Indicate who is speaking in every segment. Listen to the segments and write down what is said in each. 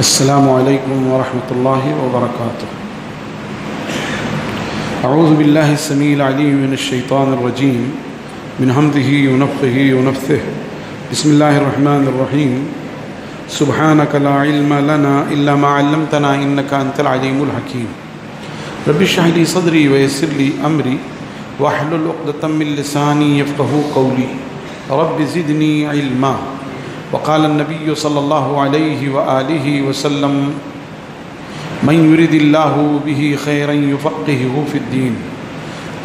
Speaker 1: السلام علیکم ورحمۃ اللہ وبرکاتہ۔ اعوذ باللہ السمیع العلیم من الشیطان الرجیم من حمدہ ونفخہ ونفثہ۔ بسم اللہ الرحمن الرحیم۔ سبحانک لا علم لنا الا ما علمتنا انک انت العلیم الحکیم۔ رب اشرح لی صدری ویسر لی امری واحلل عقدۃ من لسانی یفقہوا قولی رب زدنی علما۔ وقال النبی صلی اللہ علیہ وآلہ وسلم من يرد اللہ به خیرا یفقہہ فی الدین۔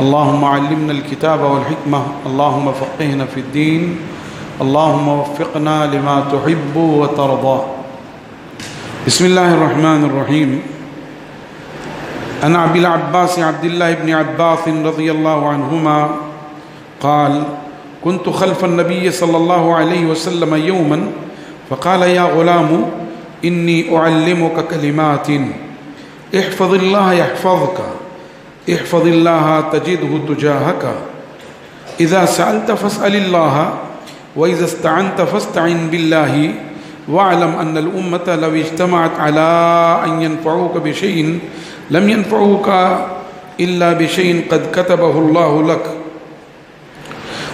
Speaker 1: اللہم علمنا الکتاب والحکمہ، اللہم فقہنا فی الدین، اللہم وفقنا لما تحب وترضى۔ بسم اللہ الرحمن الرحیم۔ عن ابی العباس عبد اللہ بن عباس رضی اللہ عنہما قال كنت خلف النبي صلى الله عليه وسلم يوما فقال يا غلام إني أعلمك كلمات احفظ الله يحفظك احفظ الله تجده تجاهك إذا سألت فاسأل الله وإذا استعنت فاستعن بالله واعلم أن الأمة لو اجتمعت على أن ينفعوك بشيء لم ينفعوك إلا بشيء قد كتبه الله لك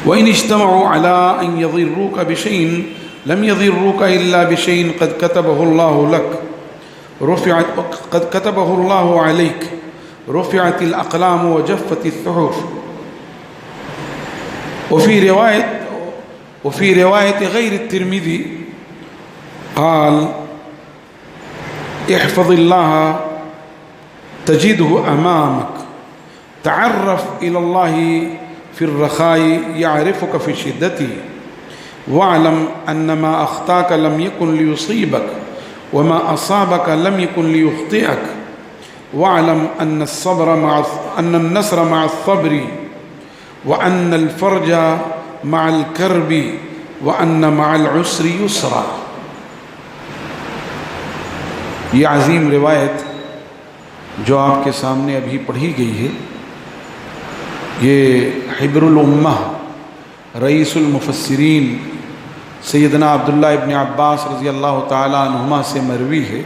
Speaker 1: وإن اجتمعوا على أن يضروك بشيء لم يضروك إلا بشيء قد كتبه الله لك قد كتبه الله عليك رفعت الأقلام وجفت الصحف۔ وفي رواية غير الترمذي قال احفظ الله تجده أمامك تعرف إلى الله في الرخاء يعرفك في الشدة واعلم أن ما أخطاك لم يكن ليصيبك وما أصابك لم يكن ليخطئك واعلم أن النصر مع الصبر وأن الفرج مع الكرب وأن مع العسر يسرا۔ یہ عظیم روایت جو آپ کے سامنے ابھی پڑھی گئی ہے، یہ حبر الامہ رئیس المفسرین سیدنا عبداللہ ابن عباس رضی اللہ تعالی عنہما سے مروی ہے،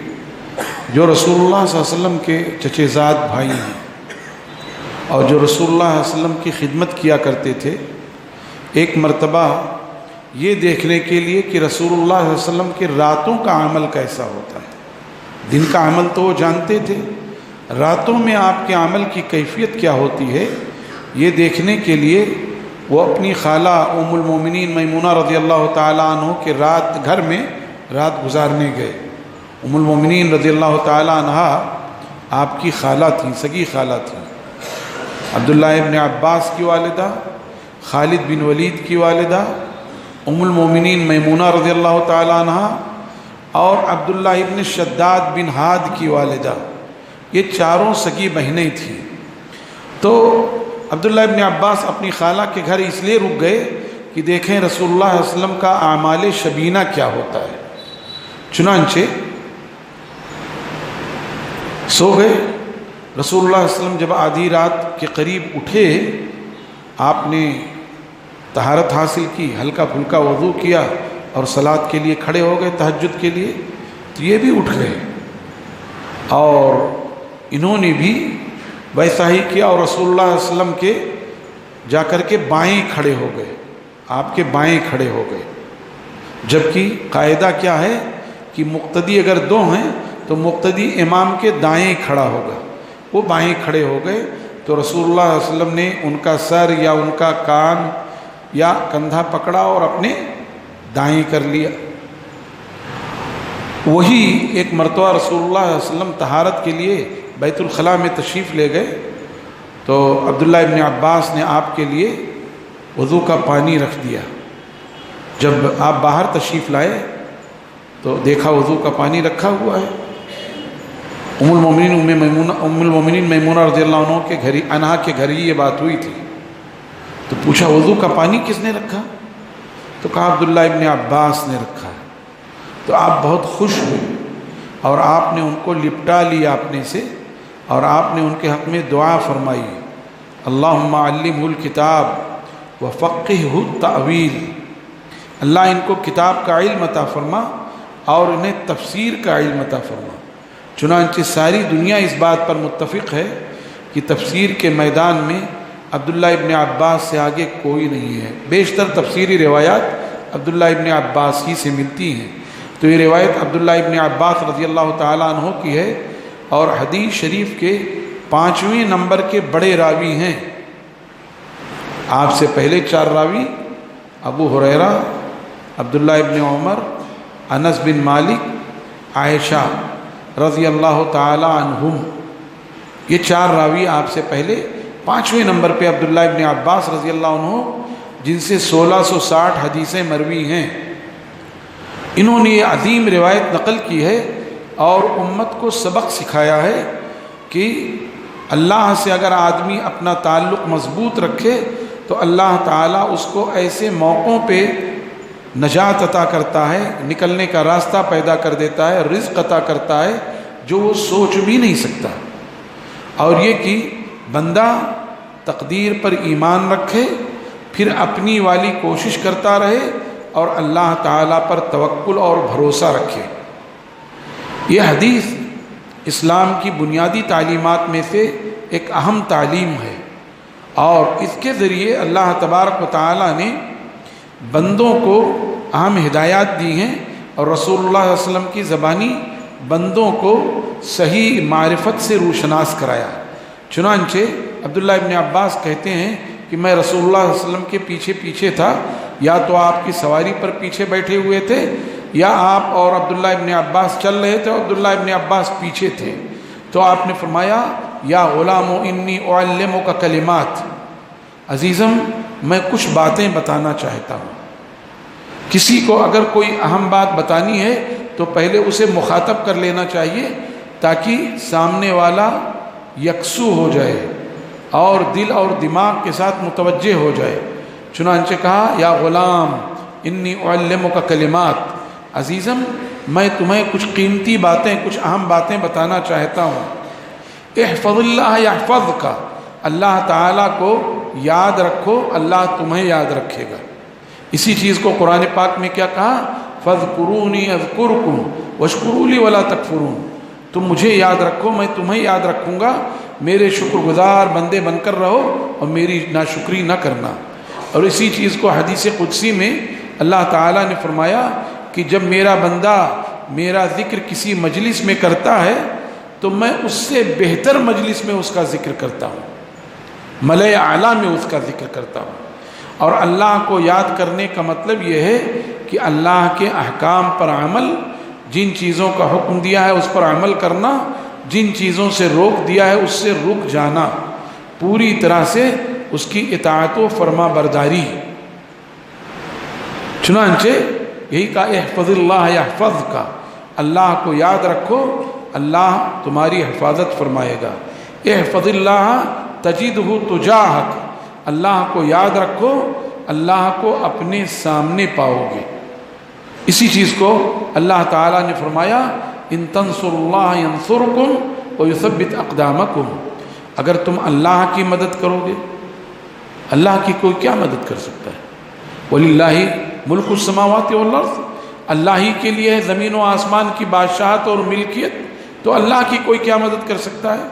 Speaker 1: جو رسول اللہ صلی اللہ علیہ وسلم کے چچے زاد بھائی ہیں اور جو رسول اللہ صلی اللہ علیہ وسلم کی خدمت کیا کرتے تھے۔ ایک مرتبہ یہ دیکھنے کے لیے کہ رسول اللہ صلی اللہ علیہ وسلم کے راتوں کا عمل کیسا ہوتا ہے، دن کا عمل تو وہ جانتے تھے، راتوں میں آپ کے عمل کی کیفیت کیا ہوتی ہے، یہ دیکھنے کے لیے وہ اپنی خالہ ام المومنین میمونہ رضی اللہ تعالیٰ عنہ کے گھر میں رات گزارنے گئے۔ ام المومنین رضی اللہ تعالیٰ عنہ آپ کی خالہ تھیں، سگی خالہ تھیں۔ عبداللہ ابن عباس کی والدہ، خالد بن ولید کی والدہ، ام المومنین میمونہ رضی اللہ تعالیٰ عنہ اور عبداللہ ابن شداد بن ہاد کی والدہ، یہ چاروں سگی بہنیں تھیں۔ تو عبداللہ ابن عباس اپنی خالہ کے گھر اس لیے رک گئے کہ دیکھیں رسول اللہ علیہ وسلم کا اعمال شبینہ کیا ہوتا ہے۔ چنانچہ سو گئے۔ رسول اللہ علیہ وسلم جب آدھی رات کے قریب اٹھے، آپ نے طہارت حاصل کی، ہلکا پھلکا وضو کیا اور صلاۃ کے لیے کھڑے ہو گئے، تہجد کے لیے۔ تو یہ بھی اٹھ گئے اور انہوں نے بھی ویسا ہی کیا اور رسول اللہ علیہ وسلم کے جا کر کے بائیں کھڑے ہو گئے، آپ کے بائیں کھڑے ہو گئے۔ جبکہ قاعدہ کیا ہے کہ مقتدی اگر دو ہیں تو مقتدی امام کے دائیں کھڑا ہوگا، وہ بائیں کھڑے ہو گئے۔ تو رسول اللہ علیہ وسلم نے ان کا سر یا ان کا کان یا کندھا پکڑا اور اپنے دائیں کر لیا۔ وہی ایک مرتبہ رسول اللہ علیہ وسلم طہارت کے لیے بیت الخلاء میں تشریف لے گئے، تو عبداللہ ابن عباس نے آپ کے لیے وضو کا پانی رکھ دیا۔ جب آپ باہر تشریف لائے تو دیکھا وضو کا پانی رکھا ہوا ہے۔ ام المومنین میمونہ رضی اللہ عنہ کے گھر ہی یہ بات ہوئی تھی۔ تو پوچھا وضو کا پانی کس نے رکھا؟ تو کہا عبداللہ ابن عباس نے رکھا۔ تو آپ بہت خوش ہوئے اور آپ نے ان کو لپٹا لیا اپنے سے اور آپ نے ان کے حق میں دعا فرمائی، اللہم علمہ الکتاب وفقہہ التأویل، اللہ ان کو کتاب کا علم عطا فرما اور انہیں تفسیر کا علم عطا فرما۔ چنانچہ ساری دنیا اس بات پر متفق ہے کہ تفسیر کے میدان میں عبداللہ ابن عباس سے آگے کوئی نہیں ہے۔ بیشتر تفسیری روایات عبداللہ ابن عباس ہی سے ملتی ہیں۔ تو یہ روایت عبداللہ ابن عباس رضی اللہ تعالیٰ عنہ کی ہے، اور حدیث شریف کے 5ویں نمبر کے بڑے راوی ہیں۔ آپ سے پہلے 4 راوی ابو ہریرہ، عبداللہ ابن عمر، انس بن مالک، عائشہ رضی اللہ تعالیٰ عنہم، یہ 4 راوی آپ سے پہلے 5ویں نمبر پہ عبداللہ ابن عباس رضی اللہ عنہ، جن سے 1660 حدیثیں مروی ہیں۔ انہوں نے یہ عظیم روایت نقل کی ہے اور امت کو سبق سکھایا ہے کہ اللہ سے اگر آدمی اپنا تعلق مضبوط رکھے تو اللہ تعالیٰ اس کو ایسے موقعوں پہ نجات عطا کرتا ہے، نکلنے کا راستہ پیدا کر دیتا ہے، رزق عطا کرتا ہے جو وہ سوچ بھی نہیں سکتا۔ اور یہ کہ بندہ تقدیر پر ایمان رکھے، پھر اپنی والی کوشش کرتا رہے اور اللہ تعالیٰ پر توکل اور بھروسہ رکھے۔ یہ حدیث اسلام کی بنیادی تعلیمات میں سے ایک اہم تعلیم ہے، اور اس کے ذریعے اللہ تبارک و تعالیٰ نے بندوں کو اہم ہدایات دی ہیں، اور رسول اللہ صلی اللہ علیہ وسلم کی زبانی بندوں کو صحیح معرفت سے روشناس کرایا۔ چنانچہ عبداللہ ابن عباس کہتے ہیں کہ میں رسول اللہ صلی اللہ علیہ وسلم کے پیچھے پیچھے تھا، یا تو آپ کی سواری پر پیچھے بیٹھے ہوئے تھے، یا آپ اور عبداللہ ابن عباس چل رہے تھے اور عبداللہ ابن عباس پیچھے تھے۔ تو آپ نے فرمایا یا غلام انی اعلمک کلمات، عزیزم میں کچھ باتیں بتانا چاہتا ہوں۔ کسی کو اگر کوئی اہم بات بتانی ہے تو پہلے اسے مخاطب کر لینا چاہیے تاکہ سامنے والا یکسو ہو جائے اور دل اور دماغ کے ساتھ متوجہ ہو جائے۔ چنانچہ کہا یا غلام انی اعلمک کلمات، عزیزم میں تمہیں کچھ قیمتی باتیں، کچھ اہم باتیں بتانا چاہتا ہوں۔ احفظ اللہ یحفظک، اللہ تعالیٰ کو یاد رکھو، اللہ تمہیں یاد رکھے گا۔ اسی چیز کو قرآن پاک میں کیا کہا، فاذکرونی اذکرکم واشکروا لی ولا تکفرون، تم مجھے یاد رکھو میں تمہیں یاد رکھوں گا، میرے شکر گزار بندے بن کر رہو اور میری ناشکری نہ کرنا۔ اور اسی چیز کو حدیث قدسی میں اللہ تعالیٰ نے فرمایا کہ جب میرا بندہ میرا ذکر کسی مجلس میں کرتا ہے تو میں اس سے بہتر مجلس میں اس کا ذکر کرتا ہوں، ملأ اعلیٰ میں اس کا ذکر کرتا ہوں۔ اور اللہ کو یاد کرنے کا مطلب یہ ہے کہ اللہ کے احکام پر عمل، جن چیزوں کا حکم دیا ہے اس پر عمل کرنا، جن چیزوں سے روک دیا ہے اس سے رک جانا، پوری طرح سے اس کی اطاعت و فرما برداری۔ چنانچہ یہی کہا احفظ اللہ یحفظک، اللہ کو یاد رکھو اللہ تمہاری حفاظت فرمائے گا۔ احفظ اللہ تجدہ تجاہک، اللہ کو یاد رکھو اللہ کو اپنے سامنے پاؤ گے۔ اسی چیز کو اللہ تعالیٰ نے فرمایا ان تنصر اللہ ینصرکم ویثبت اقدامکم، اگر تم اللہ کی مدد کرو گے، اللہ کی کوئی کیا مدد کر سکتا ہے؟ وَلِلَّهِ مُلْكُ السَّمَاوَاتِ وَالْأَرْضِ، اللہ ہی کے لیے ہے زمین و آسمان کی بادشاہت اور ملکیت، تو اللہ کی کوئی کیا مدد کر سکتا ہے؟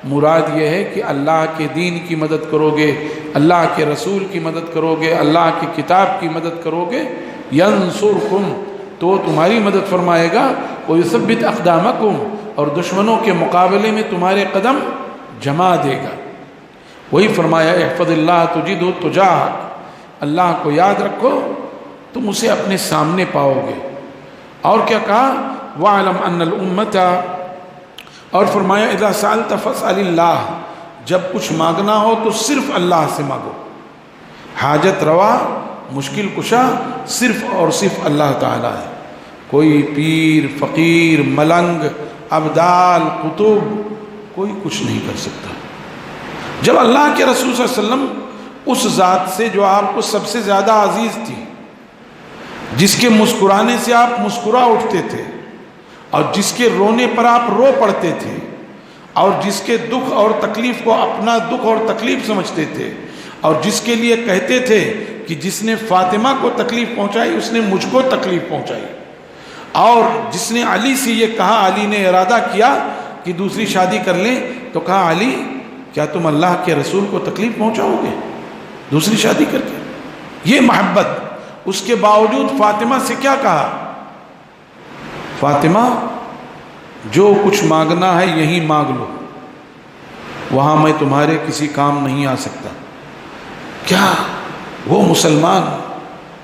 Speaker 1: مراد یہ ہے کہ اللہ کے دین کی مدد کرو گے، اللہ کے رسول کی مدد کرو گے، اللہ کی کتاب کی مدد کرو گے، ینصرکم تو تمہاری مدد فرمائے گا، وَيُثَبِّتْ أَقْدَامَكُمْ اور دشمنوں کے مقابلے میں تمہارے قدم جما دے گا۔ وہی فرمایا احفظ اللہ تجدہ تجاہک، اللہ کو یاد رکھو تم اسے اپنے سامنے پاؤ گے۔ اور کیا کہا وَاعْلَمْ أَنَّ الْأُمَّةَ، اور فرمایا اذا سألت فاسأل اللہ، جب کچھ مانگنا ہو تو صرف اللہ سے مانگو، حاجت روا مشکل کشا صرف اور صرف اللہ تعالیٰ ہے، کوئی پیر فقیر ملنگ ابدال قطب کوئی کچھ نہیں کر سکتا۔ جب اللہ کے رسول صلی اللہ علیہ وسلم اس ذات سے جو آپ کو سب سے زیادہ عزیز تھی، جس کے مسکرانے سے آپ مسکرا اٹھتے تھے اور جس کے رونے پر آپ رو پڑتے تھے، اور جس کے دکھ اور تکلیف کو اپنا دکھ اور تکلیف سمجھتے تھے، اور جس کے لیے کہتے تھے کہ جس نے فاطمہ کو تکلیف پہنچائی اس نے مجھ کو تکلیف پہنچائی، اور جس نے علی سے یہ کہا، علی نے ارادہ کیا کہ دوسری شادی کر لیں، تو کہا علی کیا تم اللہ کے رسول کو تکلیف پہنچاؤ گے دوسری شادی کر کے؟ یہ محبت۔ اس کے باوجود فاطمہ سے کیا کہا؟ فاطمہ جو کچھ مانگنا ہے یہیں مانگ لو، وہاں میں تمہارے کسی کام نہیں آ سکتا۔ کیا وہ مسلمان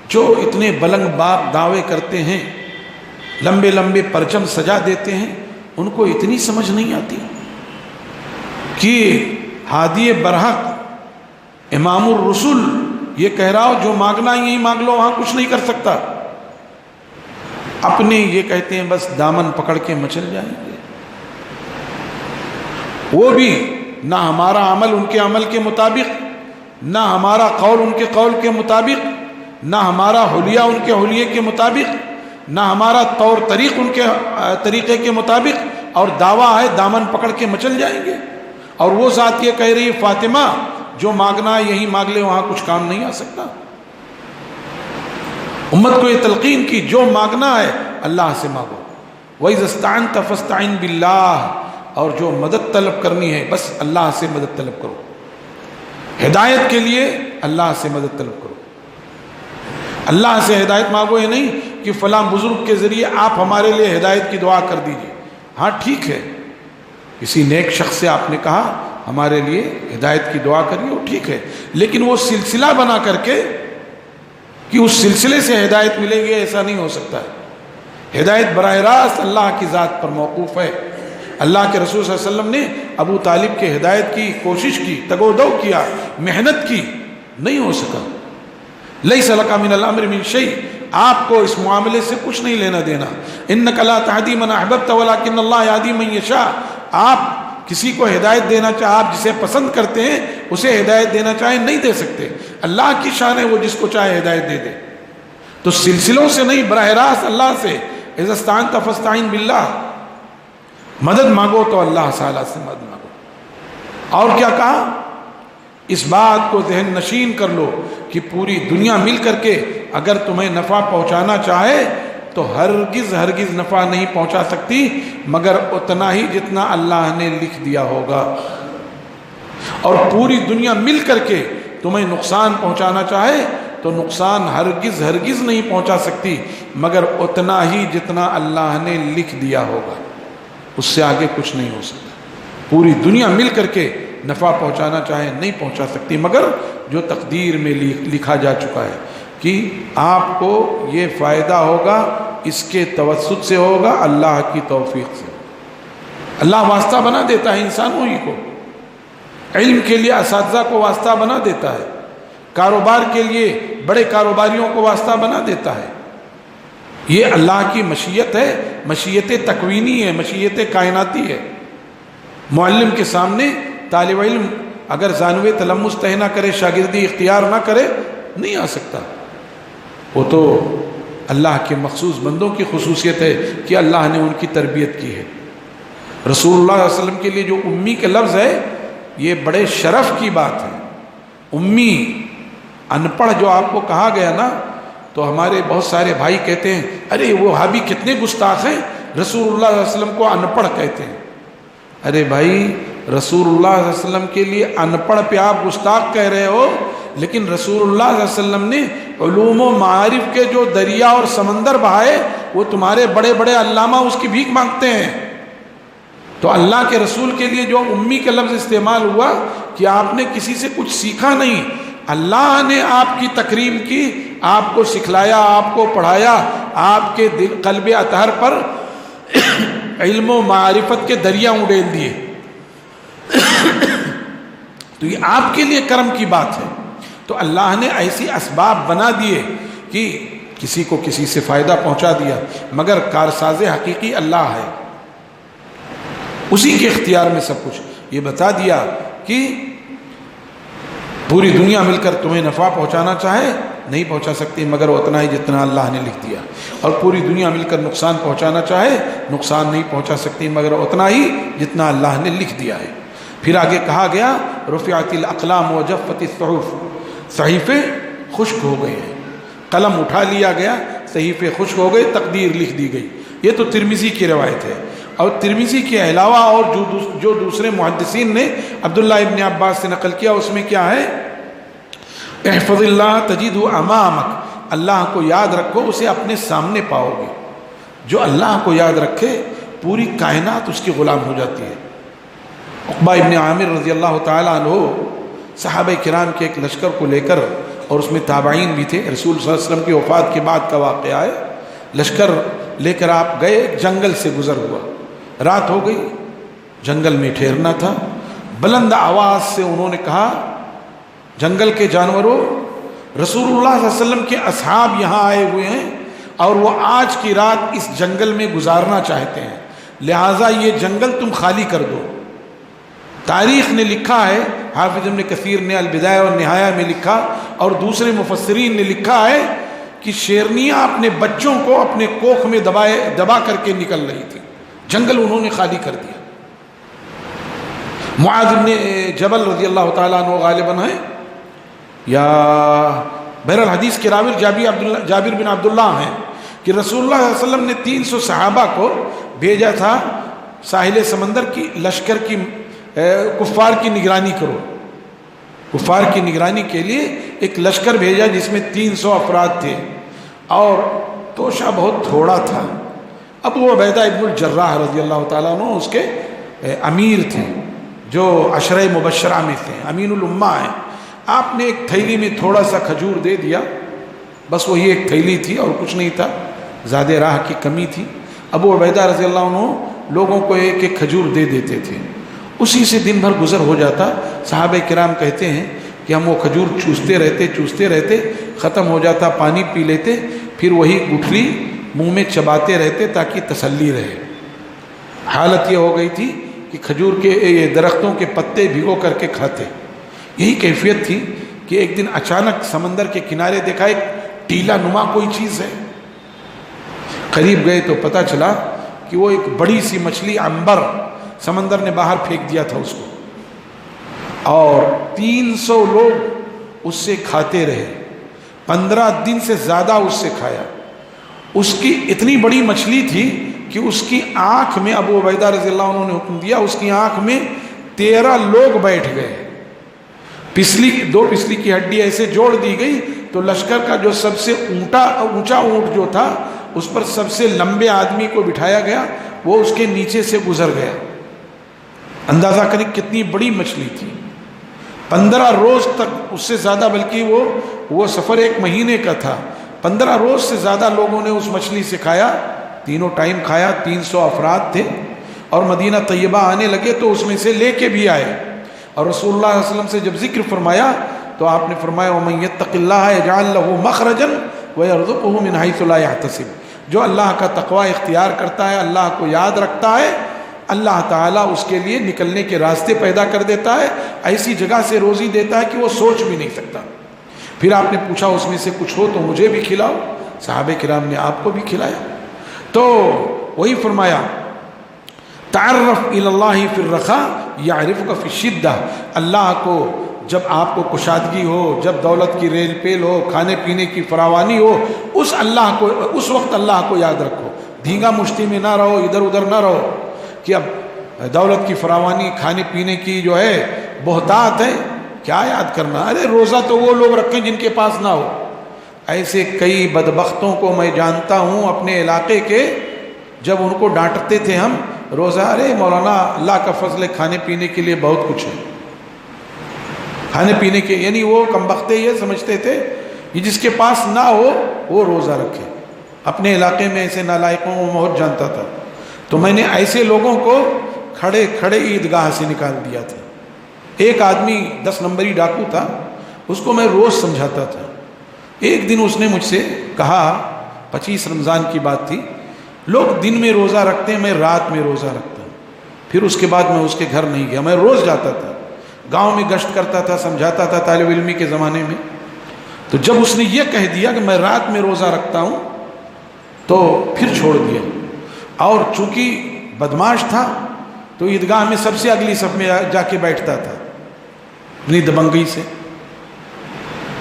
Speaker 1: جو اتنے بلند باپ دعوے کرتے ہیں، لمبے لمبے پرچم سجا دیتے ہیں، ان کو اتنی سمجھ نہیں آتی کہ ہادی برحق امام الرسول یہ کہہ رہا ہو جو مانگنا یہیں مانگ لو، وہاں کچھ نہیں کر سکتا؟ اپنے یہ کہتے ہیں بس دامن پکڑ کے مچل جائیں گے۔ وہ بھی نہ ہمارا عمل ان کے عمل کے مطابق، نہ ہمارا قول ان کے قول کے مطابق، نہ ہمارا حلیہ ان کے حلیے کے مطابق، نہ ہمارا طور طریق ان کے طریقے کے مطابق، اور دعویٰ ہے دامن پکڑ کے مچل جائیں گے۔ اور وہ ذات یہ کہہ رہی ہے فاطمہ جو مانگنا ہے یہی مانگ لے، وہاں کچھ کام نہیں آ سکتا۔ امت کو یہ تلقین کی جو مانگنا ہے اللہ سے مانگو، وَإِذَا اسْتَعَنْتَ فَاسْتَعِنْ بِاللَّهِ، اور جو مدد طلب کرنی ہے بس اللہ سے مدد طلب کرو، ہدایت کے لیے اللہ سے مدد طلب کرو، اللہ سے ہدایت مانگو۔ یہ نہیں کہ فلاں بزرگ کے ذریعے آپ ہمارے لیے ہدایت کی دعا کر دیجئے۔ ہاں ٹھیک ہے، کسی نیک شخص سے آپ نے کہا ہمارے لیے ہدایت کی دعا کریے، وہ ٹھیک ہے، لیکن وہ سلسلہ بنا کر کے کہ اس سلسلے سے ہدایت ملے گی، ایسا نہیں ہو سکتا ہے۔ ہدایت براہ راست اللہ کی ذات پر موقوف ہے۔ اللہ کے رسول صلی اللہ علیہ وسلم نے ابو طالب کے ہدایت کی کوشش کی، تگ و دو کیا، محنت کی، نہیں ہو سکا۔ لیس لک من الامر من شیء، آپ کو اس معاملے سے کچھ نہیں لینا دینا۔ انک لا تہدی من احببت ولکن اللہ یہدی من یشاء، آپ کسی کو ہدایت دینا چاہے، آپ جسے پسند کرتے ہیں اسے ہدایت دینا چاہیں نہیں دے سکتے، اللہ کی شان ہے وہ جس کو چاہے ہدایت دے دے۔ تو سلسلوں سے نہیں، براہ راست اللہ سے، اذا استعنت فاستعن باللہ، مدد مانگو تو اللہ تعالیٰ سے مدد مانگو۔ اور کیا کہا؟ اس بات کو ذہن نشین کر لو کہ پوری دنیا مل کر کے اگر تمہیں نفع پہنچانا چاہے تو ہرگز ہرگز نفع نہیں پہنچا سکتی مگر اتنا ہی جتنا اللہ نے لکھ دیا ہوگا، اور پوری دنیا مل کر کے تمہیں نقصان پہنچانا چاہے تو نقصان ہرگز ہرگز نہیں پہنچا سکتی مگر اتنا ہی جتنا اللہ نے لکھ دیا ہوگا، اس سے آگے کچھ نہیں ہو سکتا۔ پوری دنیا مل کر کے نفع پہنچانا چاہے نہیں پہنچا سکتی مگر جو تقدیر میں لکھا جا چکا ہے کہ آپ کو یہ فائدہ ہوگا، اس کے توسط سے ہوگا، اللہ کی توفیق سے۔ اللہ واسطہ بنا دیتا ہے انسانوں ہی کو، علم کے لیے اساتذہ کو واسطہ بنا دیتا ہے، کاروبار کے لیے بڑے کاروباریوں کو واسطہ بنا دیتا ہے۔ یہ اللہ کی مشیت ہے، مشیت تکوینی ہے، مشیت کائناتی ہے۔ معلم کے سامنے طالب علم اگر زانوِ تلمس طے نہ کرے، شاگردی اختیار نہ کرے، نہیں آ سکتا۔ وہ تو اللہ کے مخصوص بندوں کی خصوصیت ہے کہ اللہ نے ان کی تربیت کی ہے۔ رسول اللہ صلی اللہ علیہ وسلم کے لیے جو امی کا لفظ ہے یہ بڑے شرف کی بات ہے۔ امی، ان پڑھ جو آپ کو کہا گیا نا، تو ہمارے بہت سارے بھائی کہتے ہیں ارے وہ وہابی کتنے گستاخ ہیں، رسول اللہ صلی اللہ علیہ وسلم کو ان پڑھ کہتے ہیں۔ ارے بھائی، رسول اللہ صلی اللہ علیہ وسلم کے لیے ان پڑھ پہ آپ گستاخ کہہ رہے ہو، لیکن رسول اللہ صلی اللہ علیہ وسلم نے علوم و معارف کے جو دریا اور سمندر بہائے، وہ تمہارے بڑے بڑے علامہ اس کی بھیک مانگتے ہیں۔ تو اللہ کے رسول کے لیے جو امی کا لفظ استعمال ہوا کہ آپ نے کسی سے کچھ سیکھا نہیں، اللہ نے آپ کی تکریم کی، آپ کو سکھلایا، آپ کو پڑھایا، آپ کے قلب اطہر پر علم و معرفت کے دریا اڈیل دیے۔ تو یہ آپ کے لیے کرم کی بات ہے۔ تو اللہ نے ایسی اسباب بنا دیے کہ کسی کو کسی سے فائدہ پہنچا دیا، مگر کارساز حقیقی اللہ ہے، اسی کے اختیار میں سب کچھ۔ یہ بتا دیا کہ پوری دنیا مل کر تمہیں نفع پہنچانا چاہے نہیں پہنچا سکتی مگر اتنا ہی جتنا اللہ نے لکھ دیا، اور پوری دنیا مل کر نقصان پہنچانا چاہے نقصان نہیں پہنچا سکتی مگر اتنا ہی جتنا اللہ نے لکھ دیا ہے۔ پھر آگے کہا گیا رفعت الاقلام وجفت الصحف، صحیفے خشک ہو گئے ہیں، قلم اٹھا لیا گیا، صحیفے خشک ہو گئے، تقدیر لکھ دی گئی۔ یہ تو ترمذی کی روایت ہے. اور ترمذی کے علاوہ اور جو دوسرے محدثین نے عبداللہ ابن عباس سے نقل کیا اس میں کیا ہے؟ احفظ اللہ تجدہ امامک، اللہ کو یاد رکھو اسے اپنے سامنے پاؤ گے. جو اللہ کو یاد رکھے پوری کائنات اس کی غلام ہو جاتی ہے. عقبہ ابن عامر رضی اللہ تعالیٰ عنہ صحابہ کرام کے ایک لشکر کو لے کر، اور اس میں تابعین بھی تھے، رسول صلی اللہ علیہ وسلم کی وفات کے بعد کا واقعہ ہے، لشکر لے کر آپ گئے، جنگل سے گزر ہوا، رات ہو گئی، جنگل میں ٹھہرنا تھا. بلند آواز سے انہوں نے کہا جنگل کے جانوروں، رسول اللہ صلی اللہ علیہ وسلم کے اصحاب یہاں آئے ہوئے ہیں اور وہ آج کی رات اس جنگل میں گزارنا چاہتے ہیں، لہٰذا یہ جنگل تم خالی کر دو. تاریخ نے لکھا ہے، حافظ ابن کثیر نے البدایہ والنہایہ میں لکھا اور دوسرے مفسرین نے لکھا ہے کہ شیرنیاں اپنے بچوں کو اپنے کوکھ میں دبا کر کے نکل رہی تھی، جنگل انہوں نے خالی کر دیا. معاذ بن جبل رضی اللہ تعالیٰ عنہ غالباً ہے، یا بہرحال حدیث کے راوی جابر بن عبداللہ ہیں کہ رسول اللہ صلی اللہ علیہ وسلم نے 300 صحابہ کو بھیجا تھا ساحل سمندر کی لشکر کی کفار کی نگرانی کرو. کفار کی نگرانی کے لیے ایک لشکر بھیجا جس میں 300 افراد تھے اور توشہ بہت تھوڑا تھا. ابو عبیدہ ابن الجراح رضی اللہ تعالیٰ عنہ اس کے امیر تھے، جو عشرہ مبشرہ میں تھے، امین الامہ ہیں. آپ نے ایک تھیلی میں تھوڑا سا کھجور دے دیا، بس وہی ایک تھیلی تھی اور کچھ نہیں تھا، زیادہ راہ کی کمی تھی. ابو عبیدہ رضی اللہ عنہ لوگوں کو ایک ایک کھجور دے دیتے تھے، اسی سے دن بھر گزر ہو جاتا. صحابہ کرام کہتے ہیں کہ ہم وہ کھجور چوستے رہتے، ختم ہو جاتا، پانی پی لیتے، پھر وہی گٹھلی منہ میں چباتے رہتے تاکہ تسلی رہے. حالت یہ ہو گئی تھی کہ کھجور کے درختوں کے پتے بھگو کر کے کھاتے. یہی کیفیت تھی کہ ایک دن اچانک سمندر کے کنارے دیکھا ایک ٹیلا نما کوئی چیز ہے. قریب گئے تو پتہ چلا کہ وہ ایک بڑی سی مچھلی عنبر سمندر نے باہر پھینک دیا تھا اس کو، اور 300 لوگ اس سے کھاتے رہے. 15 دن سے زیادہ اس سے کھایا. اس کی اتنی بڑی مچھلی تھی کہ اس کی آنکھ میں، ابو عبیدہ رضی اللہ عنہ نے حکم دیا، اس کی آنکھ میں 13 لوگ بیٹھ گئے. دو پسلی کی ہڈی ایسے جوڑ دی گئی تو لشکر کا جو سب سے اونچا اونٹ جو تھا اس پر سب سے لمبے آدمی کو بٹھایا گیا، وہ اس کے نیچے سے گزر گیا. اندازہ کریں کتنی بڑی مچھلی تھی. 15 روز تک، اس سے زیادہ، بلکہ وہ سفر 1 مہینے کا تھا. 15 روز سے زیادہ لوگوں نے اس مچھلی سے کھایا، تینوں ٹائم کھایا. 300 افراد تھے اور مدینہ طیبہ آنے لگے تو اس میں سے لے کے بھی آئے. اور رسول اللہ صلی اللہ علیہ وسلم سے جب ذکر فرمایا تو آپ نے فرمایا وَمَن يَتَّقِ اللَّهَ يَجْعَلْ لَهُ مَخْرَجًا وَيَرْزُقْهُ مِنْ حَيْثُ لَا يَحْتَسِبُ. جو اللہ کا تقوی اختیار کرتا ہے، اللہ کو یاد رکھتا ہے، اللہ تعالیٰ اس کے لیے نکلنے کے راستے پیدا کر دیتا ہے، ایسی جگہ سے روزی دیتا ہے کہ وہ سوچ بھی نہیں سکتا. پھر آپ نے پوچھا اس میں سے کچھ ہو تو مجھے بھی کھلاؤ. صحابہ کرام نے آپ کو بھی کھلایا. تو وہی فرمایا تعرف الی اللہ فی الرخاء یعرفک فی الشدہ. اللہ کو جب آپ کو کشادگی ہو، جب دولت کی ریل پیل ہو، کھانے پینے کی فراوانی ہو، اس وقت اللہ کو یاد رکھو. دھینگا مشتی میں نہ رہو، ادھر ادھر نہ رہو کہ اب دولت کی فراوانی، کھانے پینے کی جو ہے بہتات ہے، کیا یاد کرنا. ارے روزہ تو وہ لوگ رکھیں جن کے پاس نہ ہو. ایسے کئی بدبختوں کو میں جانتا ہوں اپنے علاقے کے، جب ان کو ڈانٹتے تھے ہم روزہ، ارے مولانا اللہ کا فضل ہے، کھانے پینے کے لیے بہت کچھ ہے، کھانے پینے کے، یعنی وہ کمبختے یہ سمجھتے تھے کہ جس کے پاس نہ ہو وہ روزہ رکھے. اپنے علاقے میں ایسے نالائقوں کو بہت جانتا تھا. تو میں نے ایسے لوگوں کو کھڑے کھڑے عیدگاہ سے نکال دیا تھا. ایک آدمی 10 نمبری ڈاکو تھا، اس کو میں روز سمجھاتا تھا. ایک دن اس نے مجھ سے کہا، 25 رمضان کی بات تھی، لوگ دن میں روزہ رکھتے ہیں، میں رات میں روزہ رکھتا ہوں. پھر اس کے بعد میں اس کے گھر نہیں گیا، میں روز جاتا تھا، گاؤں میں گشت کرتا تھا، سمجھاتا تھا طالب علمی کے زمانے میں. تو جب اس نے یہ کہہ دیا کہ میں رات میں روزہ رکھتا ہوں تو پھر چھوڑ دیا. اور چونکہ بدماش تھا تو عیدگاہ میں سب سے اگلی صف میں جا کے بیٹھتا تھا اپنی دبنگی سے.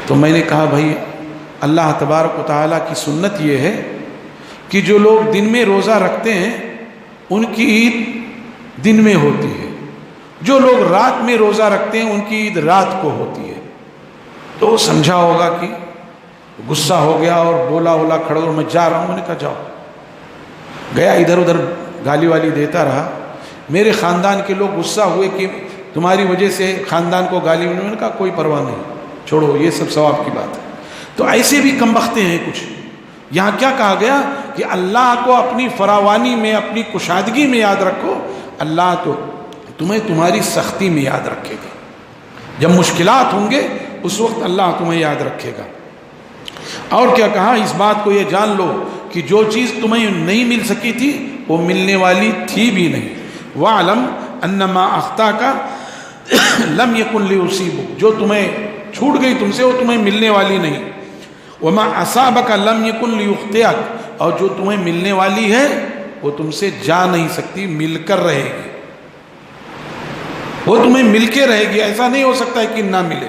Speaker 1: تو میں نے کہا بھائی اللہ تبارک و تعالیٰ کی سنت یہ ہے کہ جو لوگ دن میں روزہ رکھتے ہیں ان کی عید دن میں ہوتی ہے، جو لوگ رات میں روزہ رکھتے ہیں ان کی عید رات کو ہوتی ہے۔ تو وہ سمجھا ہوگا کہ غصہ ہو گیا اور بولا کھڑا اور میں جا رہا ہوں۔ میں نے کہا جاؤ۔ گیا، ادھر ادھر گالی والی دیتا رہا۔ میرے خاندان کے لوگ غصہ ہوئے کہ تمہاری وجہ سے خاندان کو گالی ملی۔ میں نے کہا کوئی پرواہ نہیں، چھوڑو، یہ سب ثواب کی بات ہے۔ تو ایسے بھی کم بختے ہیں کچھ۔ یہاں کیا کہا گیا کہ اللہ کو اپنی فراوانی میں، اپنی کشادگی میں یاد رکھو، اللہ تو تمہیں تمہاری سختی میں یاد رکھے گا۔ جب مشکلات ہوں گے اس وقت اللہ تمہیں یاد رکھے گا۔ اور کیا کہا، اس بات کو یہ جان لو کہ جو چیز تمہیں نہیں مل سکی تھی وہ ملنے والی تھی بھی نہیں۔ وَعْلَمْ أَنَّمَا أَخْطَاكَ لَمْ يَكُنْ لِيُصِيبَكَ، جو تمہیں چھوٹ گئی تم سے وہ تمہیں ملنے والی نہیں۔ وَمَا أَصَابَكَ لَمْ يَكُنْ لِيُخْطِئَكَ، اور جو تمہیں ملنے والی ہے وہ تم سے جا نہیں سکتی، مل کر رہے گی، وہ تمہیں مل کے رہے گی۔ ایسا نہیں ہو سکتا ہے کہ نہ ملے۔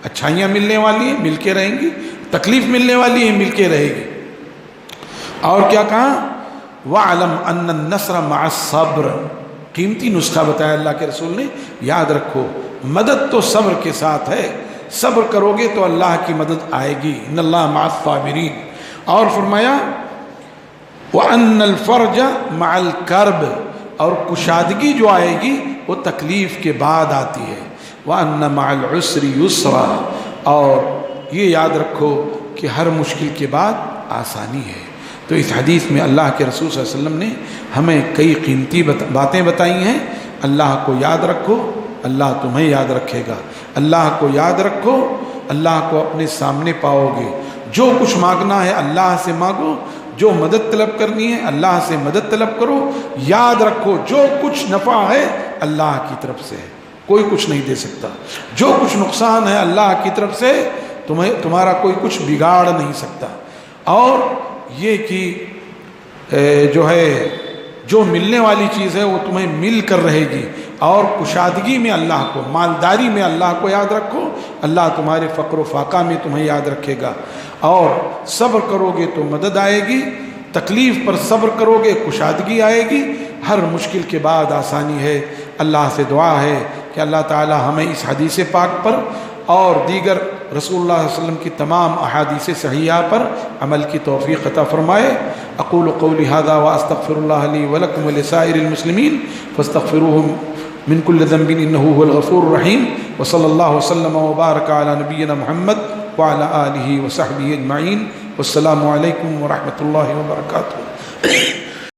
Speaker 1: اچھائیاں ملنے والی ہیں، مل کے رہیں گی، تکلیف ملنے والی ہے، مل کے رہے گی۔ اور کیا کہا، وَعْلَمْ أَنَّ النَّصْرَ مَعَ الصَّبْرِ، قیمتی نسخہ بتایا اللہ کے رسول نے، یاد رکھو مدد تو صبر کے ساتھ ہے، صبر کرو گے تو اللہ کی مدد آئے گی۔ ان اللہ مع الصابرین۔ اور فرمایا وَأَنَّ الْفَرْجَ مَعَ الْكَرْبِ، اور کشادگی جو آئے گی وہ تکلیف کے بعد آتی ہے۔ وَأَنَّ مَعَ الْعُسْرِ يُسْرًا، اور یہ یاد رکھو کہ ہر مشکل کے بعد آسانی ہے۔ تو اس حدیث میں اللہ کے رسول صلی اللہ علیہ وسلم نے ہمیں کئی قیمتی باتیں بتائی ہیں۔ اللہ کو یاد رکھو، اللہ تمہیں یاد رکھے گا۔ اللہ کو یاد رکھو، اللہ کو اپنے سامنے پاؤ گے۔ جو کچھ مانگنا ہے اللہ سے مانگو، جو مدد طلب کرنی ہے اللہ سے مدد طلب کرو۔ یاد رکھو جو کچھ نفع ہے اللہ کی طرف سے ہے، کوئی کچھ نہیں دے سکتا۔ جو کچھ نقصان ہے اللہ کی طرف سے، تمہارا کوئی کچھ بگاڑ نہیں سکتا۔ اور یہ کہ جو ہے جو ملنے والی چیز ہے وہ تمہیں مل کر رہے گی۔ اور کشادگی میں اللہ کو، مالداری میں اللہ کو یاد رکھو، اللہ تمہارے فقر و فاقہ میں تمہیں یاد رکھے گا۔ اور صبر کرو گے تو مدد آئے گی، تکلیف پر صبر کرو گے کشادگی آئے گی، ہر مشکل کے بعد آسانی ہے۔ اللہ سے دعا ہے کہ اللہ تعالی ہمیں اس حدیث پاک پر اور دیگر رسول اللہ صلی اللہ علیہ وسلم کی تمام احادیث صحیحہ پر عمل کی توفیق عطا فرمائے۔ اقول قولی ھذا واستغفر اللہ لی ولکم ولسائر المسلمین فاستغفروه من كل ذنب انه هو الغفور الرحیم، وصلی اللہ وسلم وبارک علی نبینا محمد وعلى آلہ وصحبہ اجمعین، والسلام علیکم ورحمۃ اللہ وبرکاتہ۔